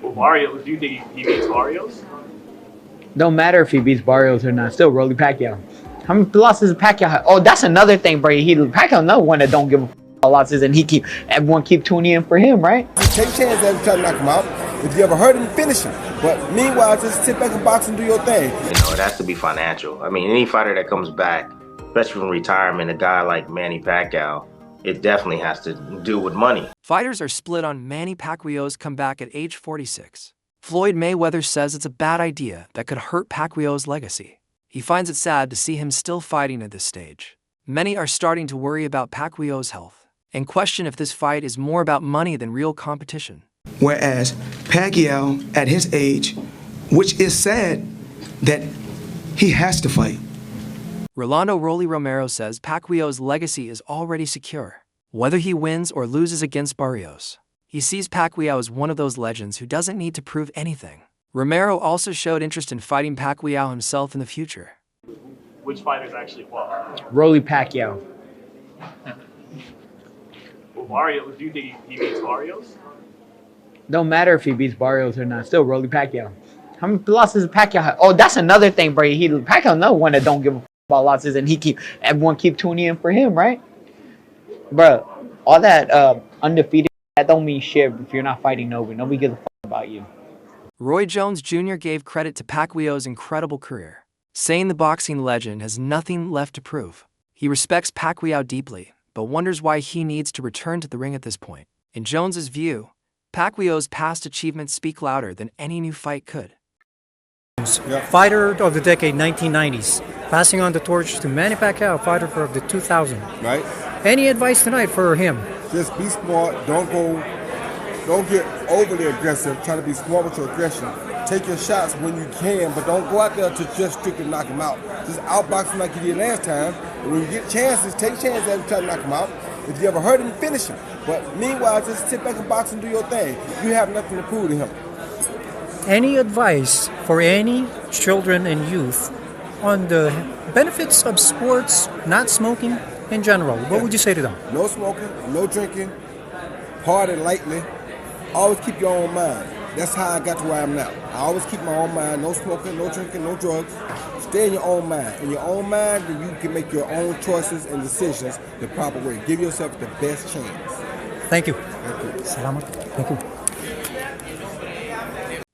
Well, Barrios, do you think he beats Barrios? Don't matter if he beats Barrios or not. Still, Rolly Pacquiao. How many losses does Pacquiao have? Oh, that's another thing, bro. Pacquiao another one that don't give a about losses, and everyone keep tuning in for him, right? Take chances at him trying to knock him out. If you ever hurt him, finish him. But meanwhile, just sit back and box and do your thing. It has to be financial. I mean, any fighter that comes back, especially from retirement, a guy like Manny Pacquiao, it definitely has to do with money. Fighters are split on Manny Pacquiao's comeback at age 46. Floyd Mayweather says it's a bad idea that could hurt Pacquiao's legacy. He finds it sad to see him still fighting at this stage. Many are starting to worry about Pacquiao's health and question if this fight is more about money than real competition. Whereas Pacquiao, at his age, which is sad that he has to fight. Rolando Rolly Romero says Pacquiao's legacy is already secure, whether he wins or loses against Barrios. He sees Pacquiao as one of those legends who doesn't need to prove anything. Romero also showed interest in fighting Pacquiao himself in the future. Which fighters actually won? Rolly Pacquiao. Well, Barrios, do you think he beats Barrios? Don't matter if he beats Barrios or not. Still, Rolly Pacquiao. How many losses does Pacquiao have? Oh, that's another thing, bro. Pacquiao another one that don't give a about losses, and everyone keep tuning in for him, right? Bro, all that undefeated, that don't mean shit if you're not fighting nobody. Nobody gives a fuck about you. Roy Jones Jr. gave credit to Pacquiao's incredible career, saying the boxing legend has nothing left to prove. He respects Pacquiao deeply, but wonders why he needs to return to the ring at this point. In Jones's view, Pacquiao's past achievements speak louder than any new fight could. Fighter of the decade, 1990s. Passing on the torch to Manny Pacquiao, fighter of the 2000. Right? Any advice tonight for him? Just be smart. Don't get overly aggressive. Try to be smart with your aggression. Take your shots when you can, but don't go out there to just strictly knock him out. Just outbox him like you did last time. And when you get chances, take chances at him trying to knock him out. If you ever hurt him, finish him. But meanwhile, just sit back and box and do your thing. You have nothing to prove to him. Any advice for any children and youth on the benefits of sports, not smoking in general? What would you say to them? No smoking, no drinking, party lightly. Always keep your own mind. That's how I got to where I am now. I always keep my own mind. No smoking, no drinking, no drugs. Stay in your own mind. In your own mind, then you can make your own choices and decisions the proper way. Give yourself the best chance. Thank you. Thank you. Salamat. Thank you.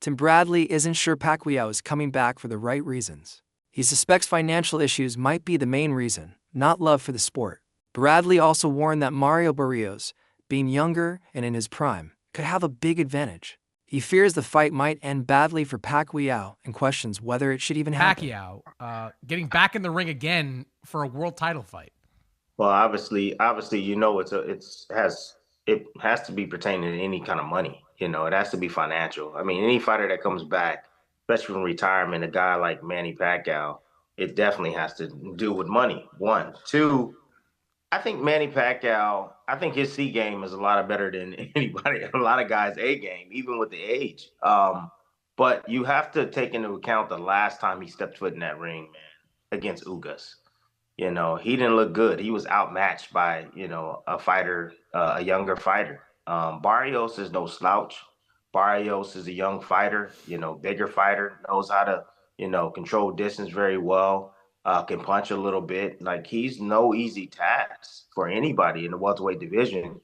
Tim Bradley isn't sure Pacquiao is coming back for the right reasons. He suspects financial issues might be the main reason, not love for the sport. Bradley also warned that Mario Barrios, being younger and in his prime, could have a big advantage. He fears the fight might end badly for Pacquiao and questions whether it should even happen. Pacquiao getting back in the ring again for a world title fight. Well, obviously, it has to be pertaining to any kind of money. It has to be financial. I mean, any fighter that comes back, especially from retirement, a guy like Manny Pacquiao, it definitely has to do with money. One. Two, I think Manny Pacquiao, I think his C game is a lot better than anybody, a lot of guys' A game, even with the age. But you have to take into account the last time he stepped foot in that ring, man, against Ugas. He didn't look good. He was outmatched by, a fighter, a younger fighter. Barrios is no slouch. Barrios is a young fighter, bigger fighter, knows how to, control distance very well, can punch a little bit. Like, he's no easy task for anybody in the welterweight division.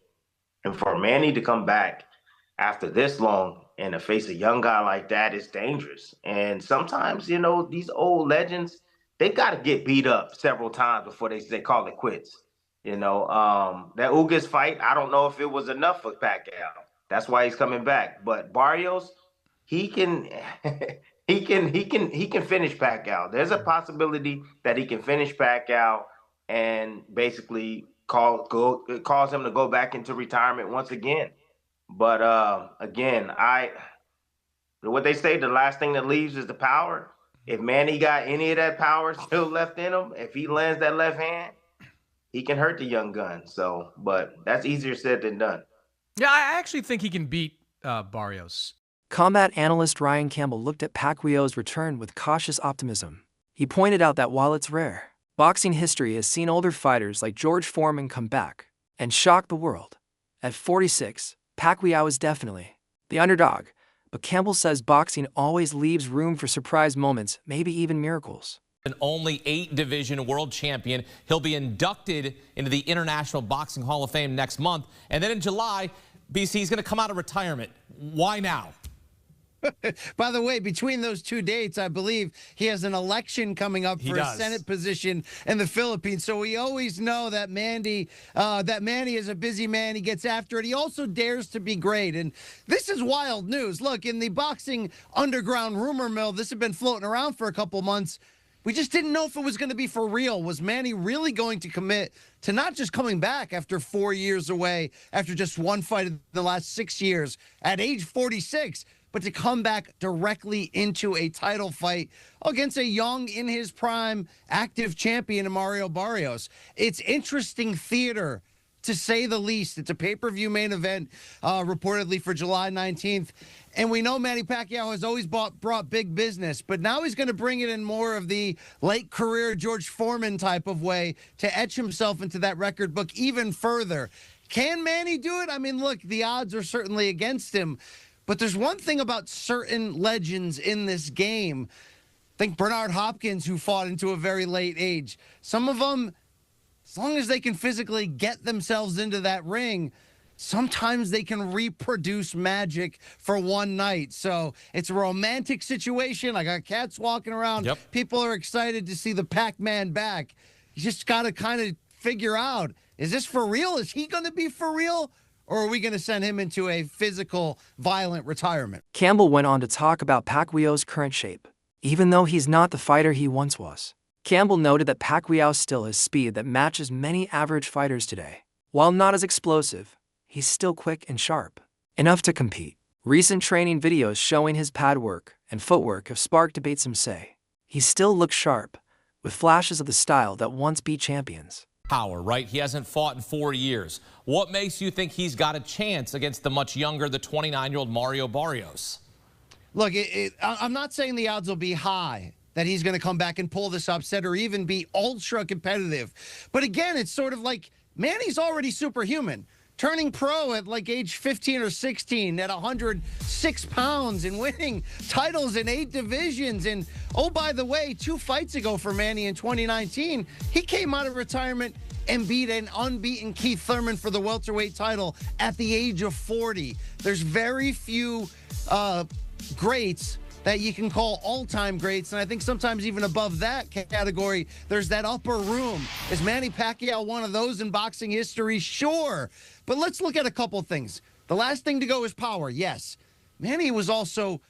And for Manny to come back after this long and to face a young guy like that is dangerous. And sometimes, these old legends, they got to get beat up several times before they call it quits. That Ugas fight, I don't know if it was enough for Pacquiao. That's why he's coming back. But Barrios, he can he can finish Pacquiao. There's a possibility that he can finish Pacquiao and basically cause him to go back into retirement once again. But again, what they say, the last thing that leaves is the power. If Manny got any of that power still left in him, if he lands that left hand, he can hurt the young gun. But that's easier said than done. Yeah, I actually think he can beat Barrios. Combat analyst Ryan Campbell looked at Pacquiao's return with cautious optimism. He pointed out that while it's rare, boxing history has seen older fighters like George Foreman come back and shock the world. At 46, Pacquiao is definitely the underdog, but Campbell says boxing always leaves room for surprise moments, maybe even miracles. An only 8-division world champion. He'll be inducted into the International Boxing Hall of Fame next month. And then in July, BC is going to come out of retirement. Why now? By the way, between those two dates, I believe he has an election coming up for a Senate position in the Philippines. So we always know that Manny is a busy man. He gets after it. He also dares to be great. And this is wild news. Look, in the boxing underground rumor mill, this had been floating around for a couple months. We just didn't know if it was going to be for real. Was Manny really going to commit to not just coming back after 4 years away, after just one fight in the last 6 years, at age 46, but to come back directly into a title fight against a young, in his prime, active champion, Mario Barrios? It's interesting theater, to say the least. It's a pay-per-view main event, reportedly for July 19th. And we know Manny Pacquiao has always brought big business, but now he's going to bring it in more of the late career George Foreman type of way to etch himself into that record book even further. Can Manny do it? I mean, look, the odds are certainly against him, but there's one thing about certain legends in this game. Think Bernard Hopkins, who fought into a very late age. Some of them, as long as they can physically get themselves into that ring, sometimes they can reproduce magic for one night. So it's a romantic situation. I got cats walking around. Yep. People are excited to see the PacMan back. You just got to kind of figure out, is this for real? Is he going to be for real? Or are we going to send him into a physical, violent retirement? Campbell went on to talk about Pacquiao's current shape, even though he's not the fighter he once was. Campbell noted that Pacquiao still has speed that matches many average fighters today. While not as explosive, he's still quick and sharp, enough to compete. Recent training videos showing his pad work and footwork have sparked debates. Some say he still looks sharp, with flashes of the style that once beat champions. Power, right? He hasn't fought in 4 years. What makes you think he's got a chance against the much younger, the 29-year-old Mario Barrios? Look, I'm not saying the odds will be high that he's going to come back and pull this upset or even be ultra competitive. But again, it's sort of like Manny's already superhuman. Turning pro at like age 15 or 16 at 106 pounds and winning titles in 8 divisions. And, oh, by the way, 2 fights ago for Manny in 2019, he came out of retirement and beat an unbeaten Keith Thurman for the welterweight title at the age of 40. There's very few greats that you can call all-time greats, and I think sometimes even above that category, there's that upper room. Is Manny Pacquiao one of those in boxing history? Sure. But let's look at a couple things. The last thing to go is power, yes. Manny was also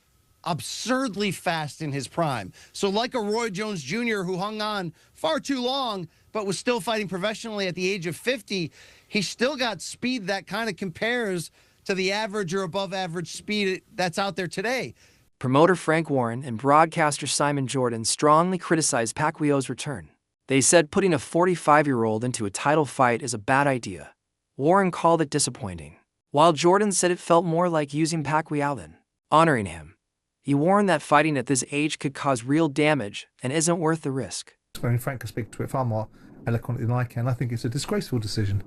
absurdly fast in his prime. So like a Roy Jones Jr. who hung on far too long, but was still fighting professionally at the age of 50, he still got speed that kind of compares to the average or above average speed that's out there today. Promoter Frank Warren and broadcaster Simon Jordan strongly criticized Pacquiao's return. They said putting a 45-year-old into a title fight is a bad idea. Warren called it disappointing, while Jordan said it felt more like using Pacquiao than honoring him. He warned that fighting at this age could cause real damage and isn't worth the risk. I mean, Frank can speak to it far more eloquently than I can. I think it's a disgraceful decision.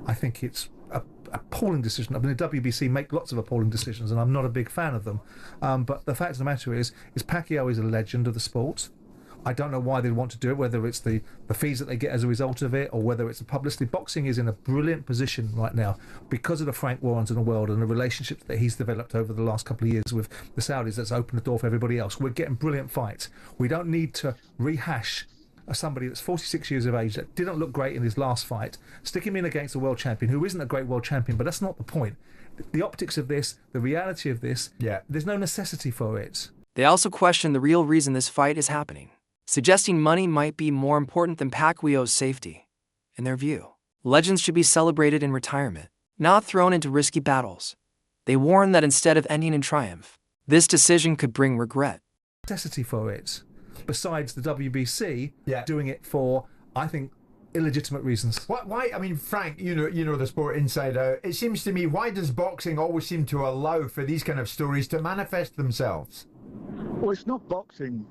I think it's a appalling decision. I mean, the WBC make lots of appalling decisions, and I'm not a big fan of them. But the fact of the matter is Pacquiao is a legend of the sport. I don't know why they'd want to do it, whether it's the fees that they get as a result of it, or whether it's the publicity. Boxing is in a brilliant position right now because of the Frank Warrens in the world and the relationships that he's developed over the last couple of years with the Saudis. That's opened the door for everybody else. We're getting brilliant fights. We don't need to rehash somebody that's 46 years of age that didn't look great in his last fight, stick him in against a world champion who isn't a great world champion, but that's not the point. The optics of this, the reality of this, there's no necessity for it. They also questioned the real reason this fight is happening, suggesting money might be more important than Pacquiao's safety. In their view, legends should be celebrated in retirement, not thrown into risky battles. They warned that instead of ending in triumph, this decision could bring regret. Necessity for it. Besides the WBC doing it for, I think, illegitimate reasons. Why? I mean, Frank, you know the sport inside out. It seems to me, why does boxing always seem to allow for these kind of stories to manifest themselves? Well, it's not boxing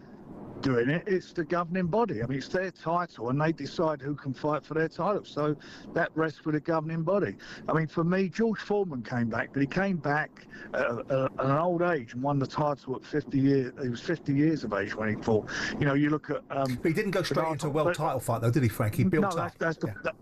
doing it. It's the governing body. I mean, it's their title, and they decide who can fight for their title. So that rests with the governing body. I mean, for me, George Foreman came back, but he came back at an old age and won the title at 50 years. He was 50 years of age when he fought. You know, you look at. But he didn't go straight into a world title fight, though, did he, Frank? He built up.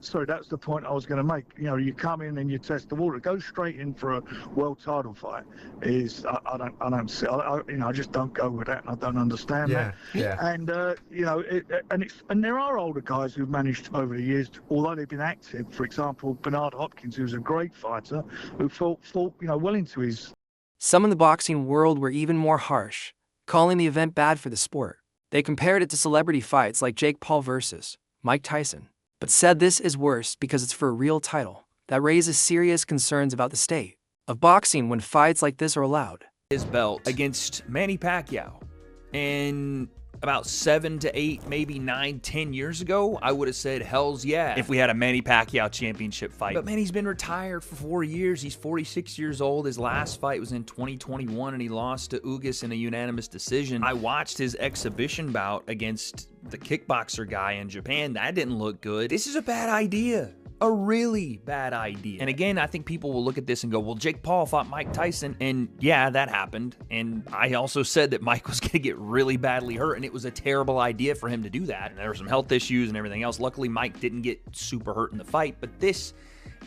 Sorry, that's the point I was going to make. You know, you come in and you test the water. Go straight in for a world title fight is I don't see. I just don't go with that, and I don't understand that. Yeah. And you know, and there are older guys who've managed over the years, although they've been active. For example, Bernard Hopkins, who's a great fighter, who fought well into his. Some in the boxing world were even more harsh, calling the event bad for the sport. They compared it to celebrity fights like Jake Paul versus Mike Tyson, but said this is worse because it's for a real title that raises serious concerns about the state of boxing when fights like this are allowed. His belt against Manny Pacquiao, and about 7 to 8, maybe 9, 10 years ago, I would have said, hell's yeah, if we had a Manny Pacquiao championship fight. But Manny's been retired for 4 years. He's 46 years old. His last fight was in 2021, and he lost to Ugas in a unanimous decision. I watched his exhibition bout against the kickboxer guy in Japan. That didn't look good. This is a bad idea. A really bad idea. And again, I think people will look at this and go, well, Jake Paul fought Mike Tyson, and yeah, that happened. And I also said that Mike was going to get really badly hurt, and it was a terrible idea for him to do that. And there were some health issues and everything else. Luckily, Mike didn't get super hurt in the fight, but this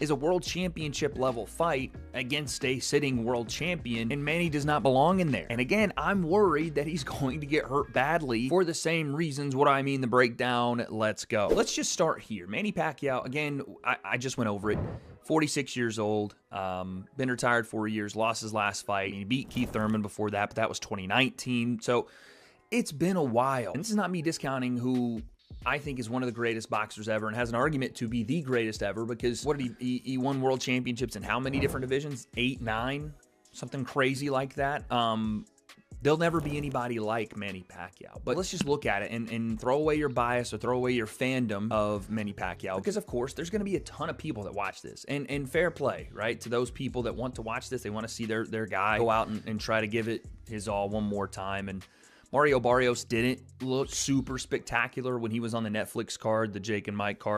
is a world championship level fight against a sitting world champion, and Manny does not belong in there. And again, I'm worried that he's going to get hurt badly for the same reasons. What do I mean? The breakdown. Let's go. Let's just start here. Manny Pacquiao, again, I just went over it. 46 years old, been retired 4 years, lost his last fight. He beat Keith Thurman before that, but that was 2019. So it's been a while. And this is not me discounting who I think is one of the greatest boxers ever and has an argument to be the greatest ever, because what did he won world championships in how many different divisions? 8, 9, something crazy like that. There'll never be anybody like Manny Pacquiao. But let's just look at it and throw away your bias or throw away your fandom of Manny Pacquiao, because of course there's going to be a ton of people that watch this, and fair play, right, to those people that want to watch this. They want to see their guy go out and try to give it his all one more time. And Mario Barrios didn't look super spectacular when he was on the Netflix card, the Jake and Mike card.